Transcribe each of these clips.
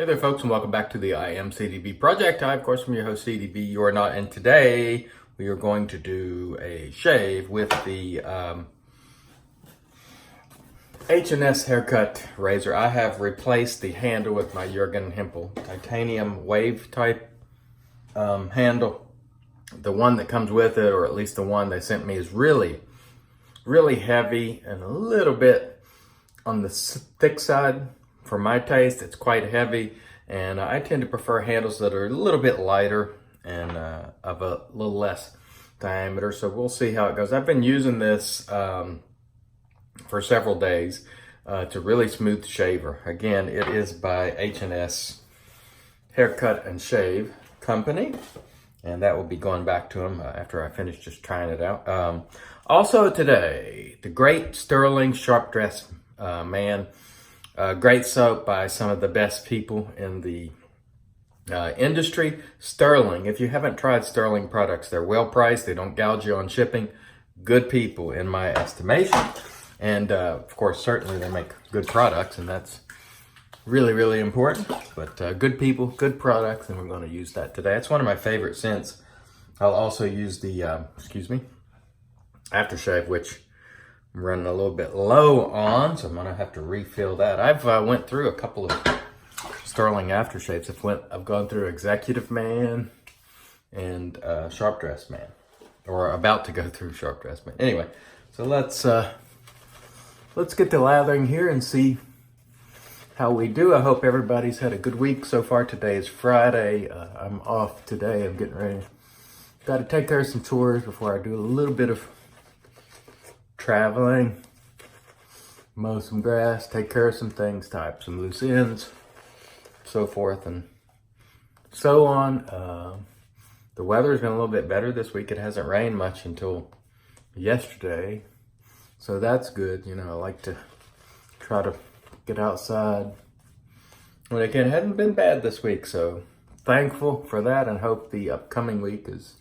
Hey there folks, and welcome back to the I Am CDB project. I, of course, am your host CDB, you are not, and today we are going to do a shave with the H&S haircut razor. I have replaced the handle with my Jurgen Hempel titanium wave type handle. The one that comes with it, or at least the one they sent me, is really heavy and a little bit on the thick side. For my taste, it's quite heavy, and I tend to prefer handles that are a little bit lighter and of a little less diameter. So we'll see how it goes. I've been using this for several days to really smooth shaver. Again, it is by H&S Haircut and Shave Company, and that will be going back to them after I finish just trying it out. Also today, the great Stirling Sharp Dress Man. Great soap by some of the best people in the industry. Stirling, if you haven't tried Stirling products, they're well priced. They don't gouge you on shipping. Good people in my estimation. And of course, certainly they make good products, and that's really important. But good people, good products, and we're going to use that today. It's one of my favorite scents. I'll also use the, aftershave, which I'm running a little bit low on, so I'm gonna have to refill that. I've went through a couple of Stirling aftershaves. I've gone through Executive Man and Sharp Dress Man, or about to go through Sharp Dress Man. Anyway, so let's get to lathering here and see how we do. I hope everybody's had a good week so far. Today is Friday. I'm off today. I'm getting ready. Got to take care of some chores before I do a little bit of traveling, mow some grass, take care of some things, tie up some loose ends, so forth and so on. The weather's been a little bit better this week. It hasn't rained much until yesterday, so that's good. You know, I like to try to get outside when I can. It hadn't been bad this week, so thankful for that, and hope the upcoming week is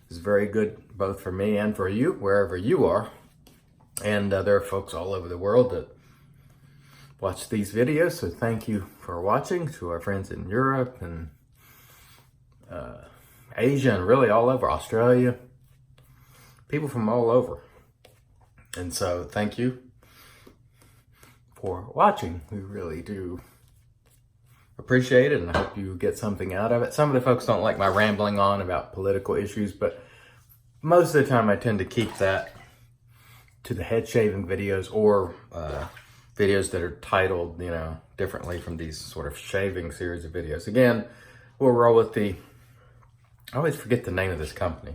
very good, both for me and for you, wherever you are. And there are folks all over the world that watch these videos, so thank you for watching. To our friends in Europe and Asia, and really all over, Australia, people from all over. And so thank you for watching. We really do appreciate it, and I hope you get something out of it. Some of the folks don't like my rambling on about political issues, but most of the time I tend to keep that to the head shaving videos, or videos that are titled, you know, differently from these sort of shaving series of videos. Again, we'll roll with I always forget the name of this company.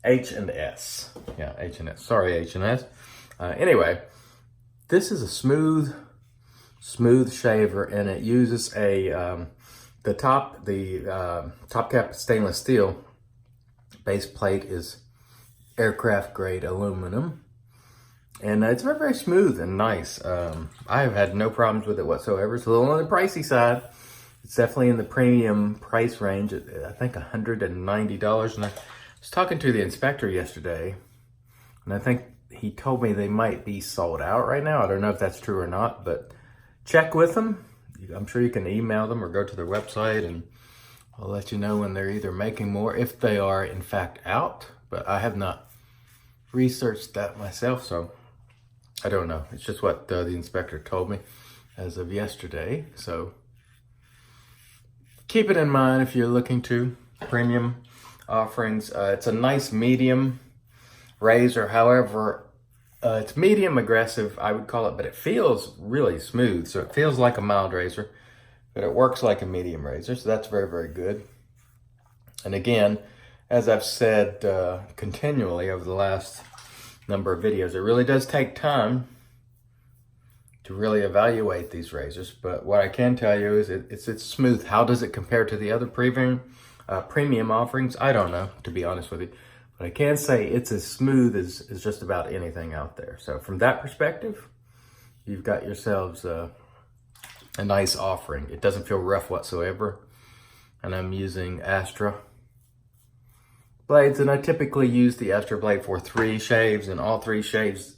H&S. Yeah, H&S. Sorry, H&S. Anyway, this is a smooth shaver, and it uses the top cap stainless steel. Base plate is aircraft grade aluminum. And it's very smooth and nice. I have had no problems with it whatsoever. It's a little on the pricey side. It's definitely in the premium price range at, I think, $190. And I was talking to the inspector yesterday, and I think he told me they might be sold out right now. I don't know if that's true or not, but check with them. I'm sure you can email them or go to their website, and I'll let you know when they're either making more, if they are in fact out. But I have not researched that myself, so I don't know. It's just what the inspector told me as of yesterday. So keep it in mind if you're looking to premium offerings. It's a nice medium razor. However, it's medium aggressive, I would call it, but it feels really smooth. So it feels like a mild razor, but it works like a medium razor. So that's very good. And again, as I've said continually over the last number of videos, it really does take time to really evaluate these razors. But what I can tell you is it's smooth. How does it compare to the other premium offerings? I don't know, to be honest with you. But I can say it's as smooth as just about anything out there. So from that perspective, you've got yourselves a nice offering. It doesn't feel rough whatsoever. And I'm using Astra blades, and I typically use the Astra blade for 3 shaves, and all 3 shaves,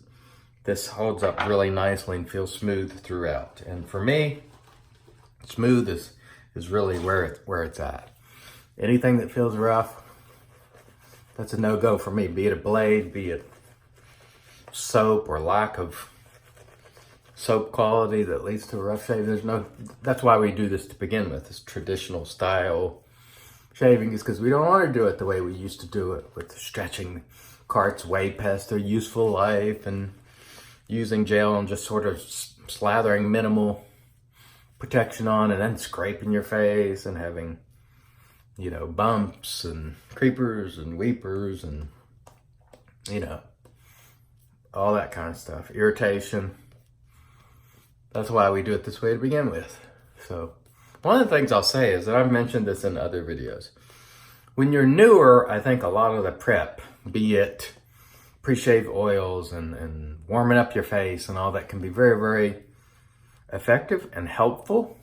this holds up really nicely and feels smooth throughout. And for me, smooth is is really where it's at. Anything that feels rough, that's a no-go for me. Be it a blade, be it soap or lack of soap quality that leads to a rough shave. That's why we do this to begin with. This traditional style shaving is because we don't want to do it the way we used to do it, with stretching carts way past their useful life and using gel and just sort of slathering minimal protection on and then scraping your face and having, you know, bumps and creepers and weepers and, you know, all that kind of stuff. Irritation. That's why we do it this way to begin with. So one of the things I'll say is that I've mentioned this in other videos. When you're newer, I think a lot of the prep, be it pre-shave oils and warming up your face and all that, can be very, very effective and helpful.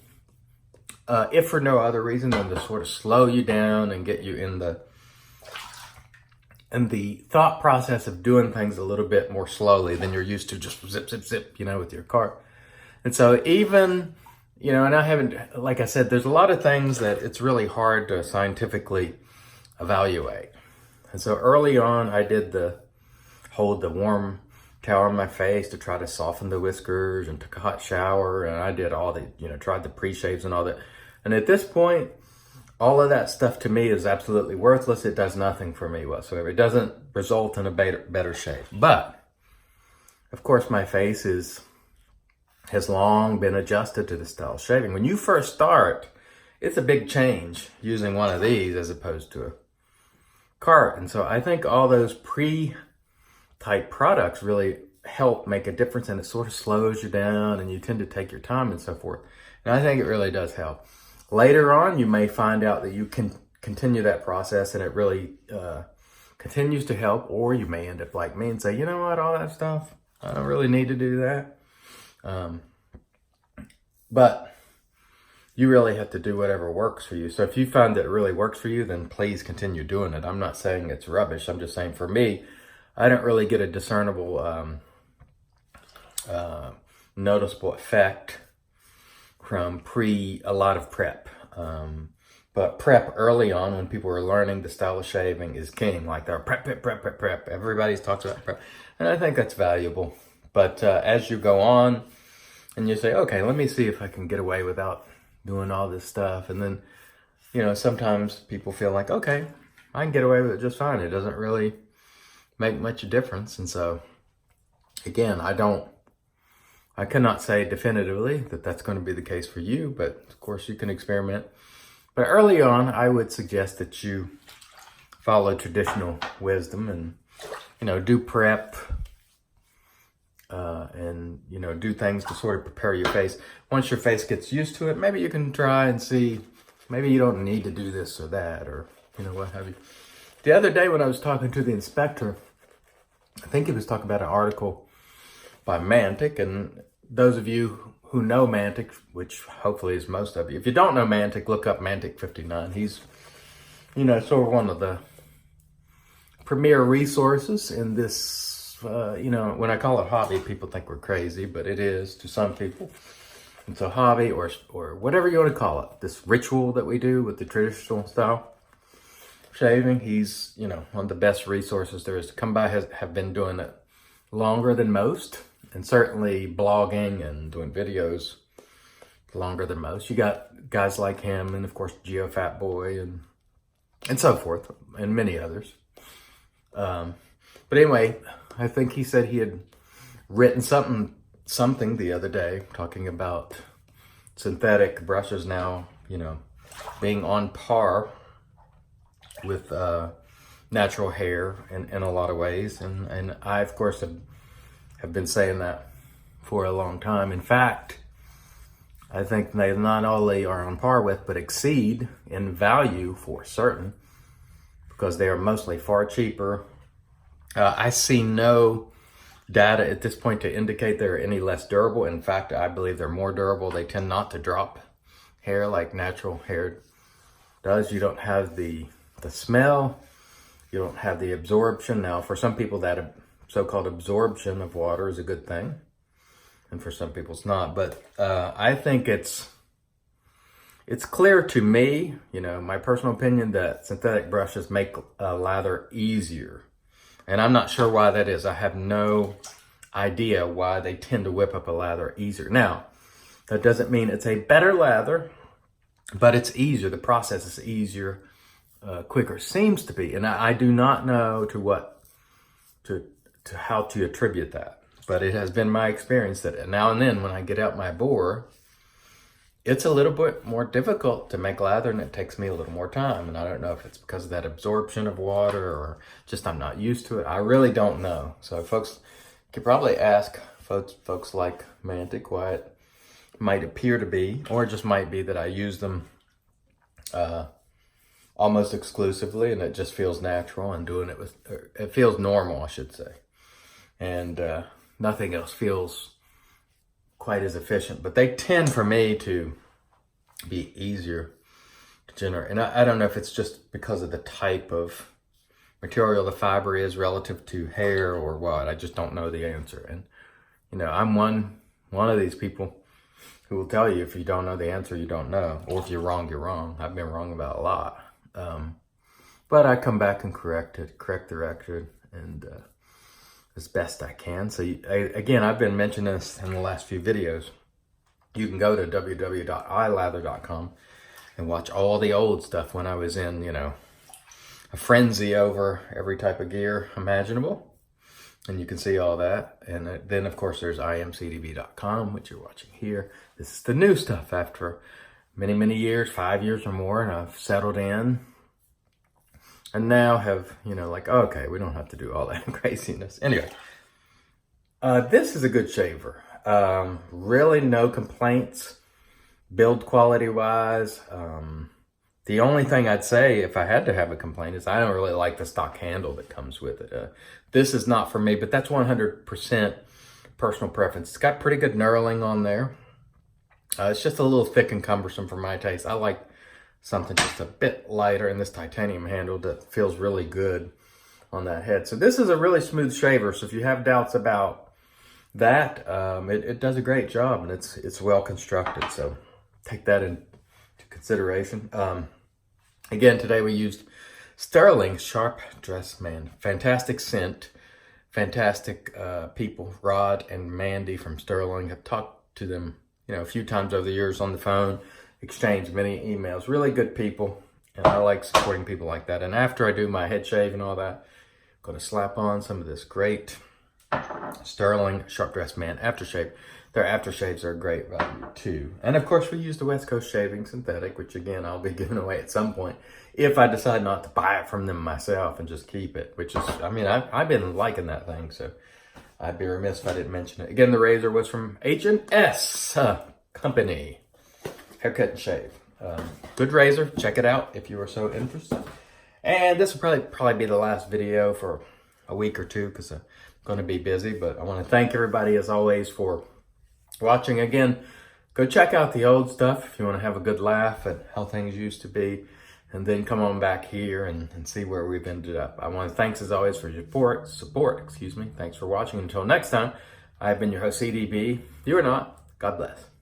If for no other reason than to sort of slow you down and get you in the thought process of doing things a little bit more slowly than you're used to, just zip, zip, zip, you know, with your cart. And so even, you know, and I haven't, like I said, there's a lot of things that it's really hard to scientifically evaluate. And so early on, I did hold the warm towel on my face to try to soften the whiskers, and took a hot shower, and I did all the, you know, tried the pre-shaves and all that. And at this point, all of that stuff to me is absolutely worthless. It does nothing for me whatsoever. It doesn't result in a better shave. But, of course, my face has long been adjusted to the style of shaving. When you first start, it's a big change using one of these as opposed to a cart. And so I think all those pre-type products really help make a difference, and it sort of slows you down and you tend to take your time and so forth. And I think it really does help. Later on, you may find out that you can continue that process and it really continues to help, or you may end up like me and say, you know what, all that stuff, I don't really need to do that. But you really have to do whatever works for you. So if you find that it really works for you, then please continue doing it. I'm not saying it's rubbish. I'm just saying for me, I don't really get a discernible, noticeable effect from a lot of prep. But prep early on, when people were learning the style of shaving, is king. Like they're prep. Everybody talks about prep. And I think that's valuable. But as you go on and you say, okay, let me see if I can get away without doing all this stuff. And then, you know, sometimes people feel like, okay, I can get away with it just fine. It doesn't really make much difference. And so, again, I cannot say definitively that that's going to be the case for you, but of course you can experiment. But early on, I would suggest that you follow traditional wisdom and, you know, do prep and, you know, do things to sort of prepare your face. Once your face gets used to it, maybe you can try and see, maybe you don't need to do this or that, or, you know, what have you. The other day when I was talking to the inspector, I think he was talking about an article by Mantic, and those of you who know Mantic, which hopefully is most of you, if you don't know Mantic, look up Mantic 59. He's, you know, sort of one of the premier resources in this, you know, when I call it hobby, people think we're crazy, but it is to some people. It's a hobby or whatever you want to call it, this ritual that we do with the traditional style shaving. He's, you know, one of the best resources there is to come by. Have been doing it longer than most, and certainly blogging and doing videos longer than most. You got guys like him, and of course Geo Fat Boy and so forth, and many others. But anyway, I think he said he had written something the other day talking about synthetic brushes now, you know, being on par with natural hair in a lot of ways. And I, of course, have been saying that for a long time. In fact, I think they not only are on par with, but exceed in value for certain, because they are mostly far cheaper. I see no data at this point to indicate they're any less durable. In fact, I believe they're more durable. They tend not to drop hair like natural hair does. You don't have the smell. You don't have the absorption. Now, for some people, that so-called absorption of water is a good thing, and for some people it's not. But I think it's It's clear to me, you know, my personal opinion, that synthetic brushes make lather easier. And I'm not sure why that is. I have no idea why they tend to whip up a lather easier. Now, that doesn't mean it's a better lather, but it's easier. The process is easier, quicker. Seems to be. And I do not know to how to attribute that. But it has been my experience that now and then when I get out my borer, it's a little bit more difficult to make lather, and it takes me a little more time. And I don't know if it's because of that absorption of water or just I'm not used to it. I really don't know. So folks could probably ask folks like Mantic why it might appear to be, or it just might be that I use them almost exclusively, and it just feels natural, and doing it with, it feels normal, I should say. And nothing else feels quite as efficient, but they tend for me to be easier to generate. And I don't know if it's just because of the type of material the fiber is relative to hair or what. I just don't know the answer. And you know, I'm one of these people who will tell you if you don't know the answer, you don't know, or if you're wrong, you're wrong. I've been wrong about a lot, but I come back and correct the record, and as best I can. So again, I've been mentioning this in the last few videos. You can go to www.ilather.com and watch all the old stuff when I was in, you know, a frenzy over every type of gear imaginable. And you can see all that. And then of course there's imcdb.com, which you're watching here. This is the new stuff after many, many years, 5 years or more, and I've settled in. And now have, you know, like, okay, we don't have to do all that craziness. Anyway, this is a good shaver. Really no complaints, build quality wise. The only thing I'd say, if I had to have a complaint, is I don't really like the stock handle that comes with it. This is not for me, but that's 100% personal preference. It's got pretty good knurling on there. It's just a little thick and cumbersome for my taste. I like something just a bit lighter, and this titanium handle that feels really good on that head. So this is a really smooth shaver. So if you have doubts about that, it does a great job, and it's well constructed. So take that into consideration. Again, today we used Stirling Sharp Dress Man. Fantastic scent, fantastic people. Rod and Mandy from Stirling. Have talked to them, you know, a few times over the years on the phone. Exchanged many emails. Really good people, and I like supporting people like that. And after I do my head shave and all that, I'm going to slap on some of this great Stirling Sharp Dress Man aftershave. Their aftershaves are a great value too. And of course we use the West Coast Shaving Synthetic, which again I'll be giving away at some point if I decide not to buy it from them myself and just keep it, which is, I mean, I've been liking that thing, so I'd be remiss if I didn't mention it. Again, the razor was from H&S company. Haircut and shave. Good razor. Check it out if you are so interested. And this will probably be the last video for a week or two because I'm going to be busy. But I want to thank everybody as always for watching. Again, go check out the old stuff if you want to have a good laugh at how things used to be. And then come on back here and see where we've ended up. I want to thanks as always for your support. Excuse me. Thanks for watching. Until next time, I've been your host, CDB. You are not. God bless.